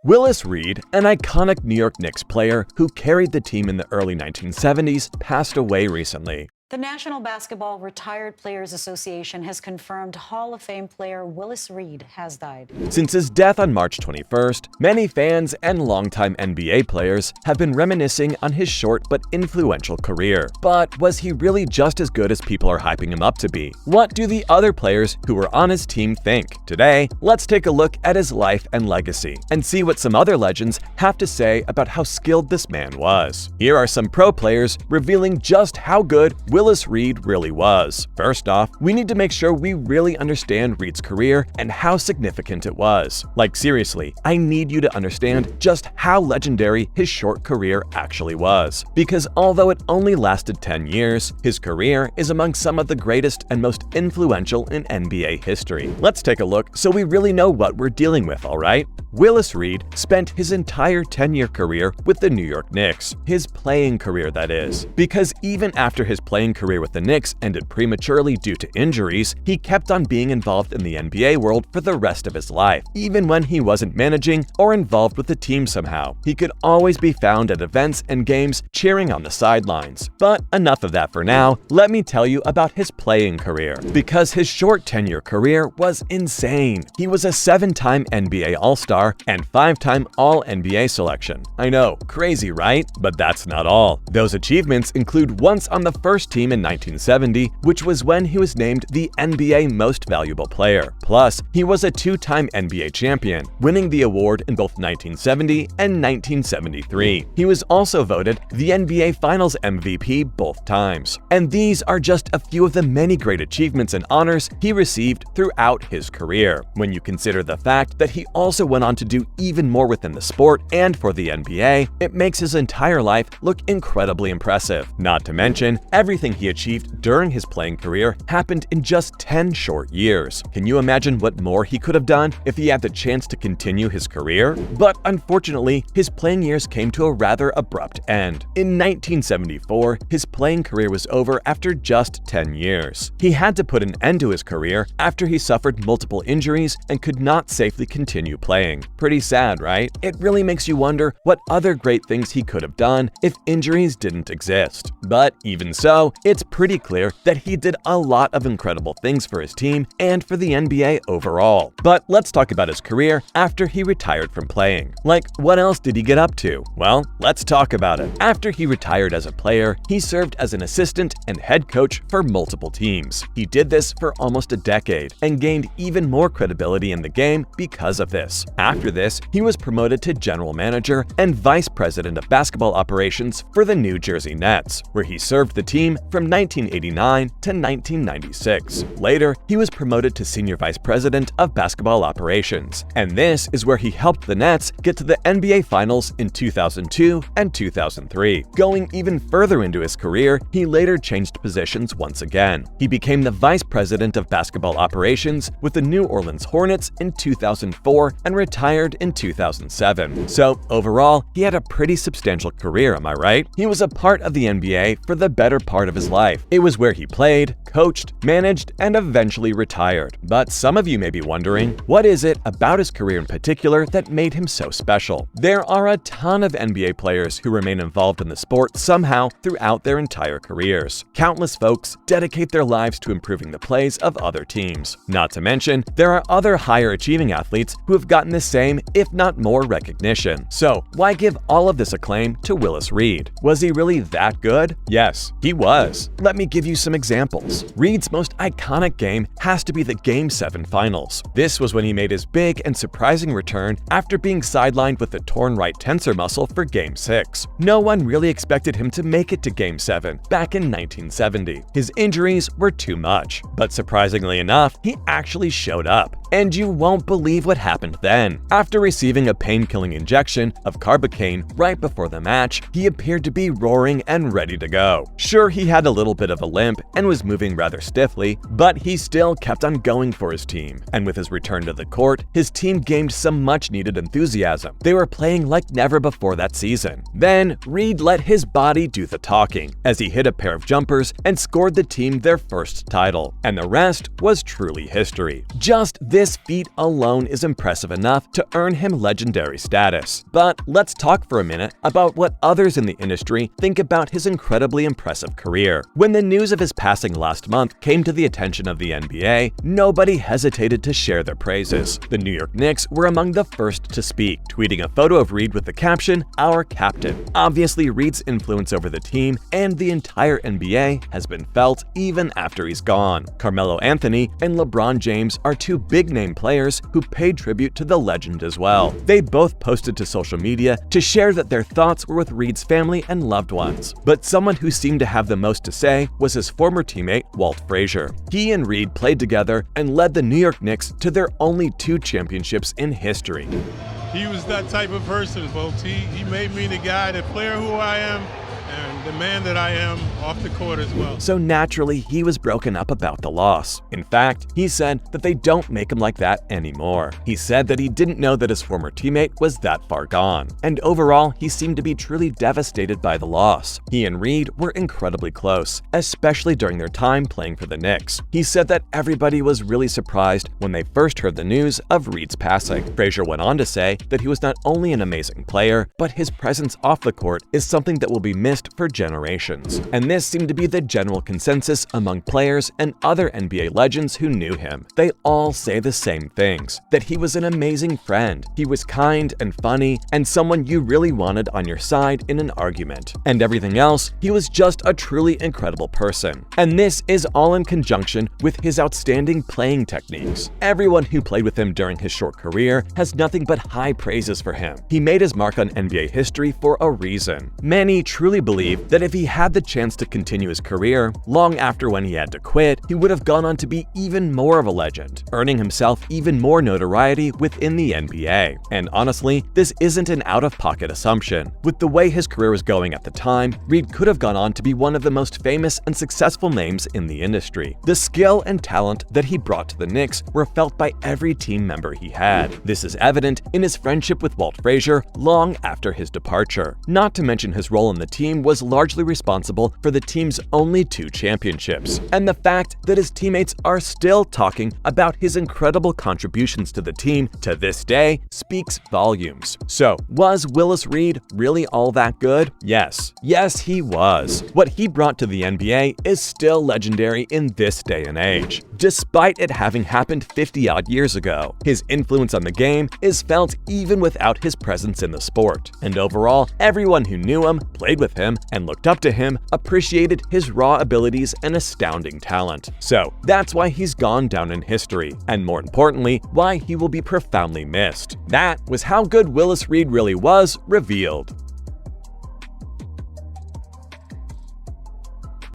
Willis Reed, an iconic New York Knicks player who carried the team in the early 1970s, passed away recently. The National Basketball Retired Players Association has confirmed Hall of Fame player Willis Reed has died. Since his death on March 21st, many fans and longtime NBA players have been reminiscing on his short but influential career. But was he really just as good as people are hyping him up to be? What do the other players who were on his team think? Today, let's take a look at his life and legacy and see what some other legends have to say about how skilled this man was. Here are some pro players revealing just how good Willis Reed really was. First off, we need to make sure we really understand Reed's career and how significant it was. Like seriously, I need you to understand just how legendary his short career actually was. Because although it only lasted 10 years, his career is among some of the greatest and most influential in NBA history. Let's take a look so we really know what we're dealing with, alright? Willis Reed spent his entire 10-year career with the New York Knicks. His playing career, that is. Because even after his playing career with the Knicks ended prematurely due to injuries, he kept on being involved in the NBA world for the rest of his life. Even when he wasn't managing or involved with the team somehow, he could always be found at events and games cheering on the sidelines. But enough of that for now, let me tell you about his playing career. Because his short 10-year career was insane. He was a 7-time NBA All-Star and 5-time All-NBA selection. I know, crazy, right? But that's not all. Those achievements include once on the first team in 1970, which was when he was named the NBA Most Valuable Player. Plus, he was a 2-time NBA champion, winning the award in both 1970 and 1973. He was also voted the NBA Finals MVP both times. And these are just a few of the many great achievements and honors he received throughout his career. When you consider the fact that he also went on to do even more within the sport and for the NBA, it makes his entire life look incredibly impressive. Not to mention, everything he achieved during his playing career happened in just 10 short years. Can you imagine what more he could have done if he had the chance to continue his career? But unfortunately, his playing years came to a rather abrupt end. In 1974, his playing career was over after just 10 years. He had to put an end to his career after he suffered multiple injuries and could not safely continue playing. Pretty sad, right? It really makes you wonder what other great things he could have done if injuries didn't exist. But even so, it's pretty clear that he did a lot of incredible things for his team and for the NBA overall. But let's talk about his career after he retired from playing. Like, what else did he get up to? Well, let's talk about it. After he retired as a player, he served as an assistant and head coach for multiple teams. He did this for almost a decade and gained even more credibility in the game because of this. After this, he was promoted to general manager and vice president of basketball operations for the New Jersey Nets, where he served the team from 1989 to 1996. Later, he was promoted to senior vice president of basketball operations, and this is where he helped the Nets get to the NBA Finals in 2002 and 2003. Going even further into his career, he later changed positions once again. He became the vice president of basketball operations with the New Orleans Hornets in 2004 and retired in 2007. So overall, he had a pretty substantial career, am I right? He was a part of the NBA for the better part of his life. It was where he played, coached, managed, and eventually retired. But some of you may be wondering, what is it about his career in particular that made him so special? There are a ton of NBA players who remain involved in the sport somehow throughout their entire careers. Countless folks dedicate their lives to improving the plays of other teams. Not to mention, there are other higher achieving athletes who have gotten the same, if not more, recognition. So, why give all of this acclaim to Willis Reed? Was he really that good? Yes, he was. Let me give you some examples. Reed's most iconic game has to be the Game 7 Finals. This was when he made his big and surprising return after being sidelined with a torn right tensor muscle for Game 6. No one really expected him to make it to Game 7 back in 1970. His injuries were too much, but surprisingly enough, he actually showed up. And you won't believe what happened then. After receiving a pain-killing injection of carbocaine right before the match, he appeared to be roaring and ready to go. Sure, he had a little bit of a limp and was moving rather stiffly, but he still kept on going for his team. And with his return to the court, his team gained some much-needed enthusiasm. They were playing like never before that season. Then, Reed let his body do the talking, as he hit a pair of jumpers and scored the team their first title. And the rest was truly history. Just this feat alone is impressive enough to earn him legendary status. But let's talk for a minute about what others in the industry think about his incredibly impressive career. When the news of his passing last month came to the attention of the NBA, nobody hesitated to share their praises. The New York Knicks were among the first to speak, tweeting a photo of Reed with the caption, "Our captain." Obviously, Reed's influence over the team and the entire NBA has been felt even after he's gone. Carmelo Anthony and LeBron James are two big-name players who paid tribute to the legend as well. They both posted to social media to share that their thoughts were with Reed's family and loved ones. But someone who seemed to have the most to say was his former teammate, Walt Frazier. He and Reed played together and led the New York Knicks to their only 2 championships in history. He was that type of person, folks. He made me the guy, the player who I am, and the man that I am off the court as well. So naturally, he was broken up about the loss. In fact, he said that they don't make him like that anymore. He said that he didn't know that his former teammate was that far gone. And overall, he seemed to be truly devastated by the loss. He and Reed were incredibly close, especially during their time playing for the Knicks. He said that everybody was really surprised when they first heard the news of Reed's passing. Frazier went on to say that he was not only an amazing player, but his presence off the court is something that will be missed for generations. And this seemed to be the general consensus among players and other NBA legends who knew him. They all say the same things, that he was an amazing friend, he was kind and funny, and someone you really wanted on your side in an argument. And everything else, he was just a truly incredible person. And this is all in conjunction with his outstanding playing techniques. Everyone who played with him during his short career has nothing but high praises for him. He made his mark on NBA history for a reason. Many truly believe that if he had the chance to continue his career, long after when he had to quit, he would have gone on to be even more of a legend, earning himself even more notoriety within the NBA. And honestly, this isn't an out-of-pocket assumption. With the way his career was going at the time, Reed could have gone on to be one of the most famous and successful names in the industry. The skill and talent that he brought to the Knicks were felt by every team member he had. This is evident in his friendship with Walt Frazier long after his departure. Not to mention his role in the team was largely responsible for the team's only 2 championships. And the fact that his teammates are still talking about his incredible contributions to the team to this day speaks volumes. So, was Willis Reed really all that good? Yes. Yes, he was. What he brought to the NBA is still legendary in this day and age. Despite it having happened 50-odd years ago, his influence on the game is felt even without his presence in the sport. And overall, everyone who knew him, played with him, and looked up to him appreciated his raw abilities and astounding talent. So that's why he's gone down in history, and more importantly, why he will be profoundly missed. That was how good Willis Reed really was revealed.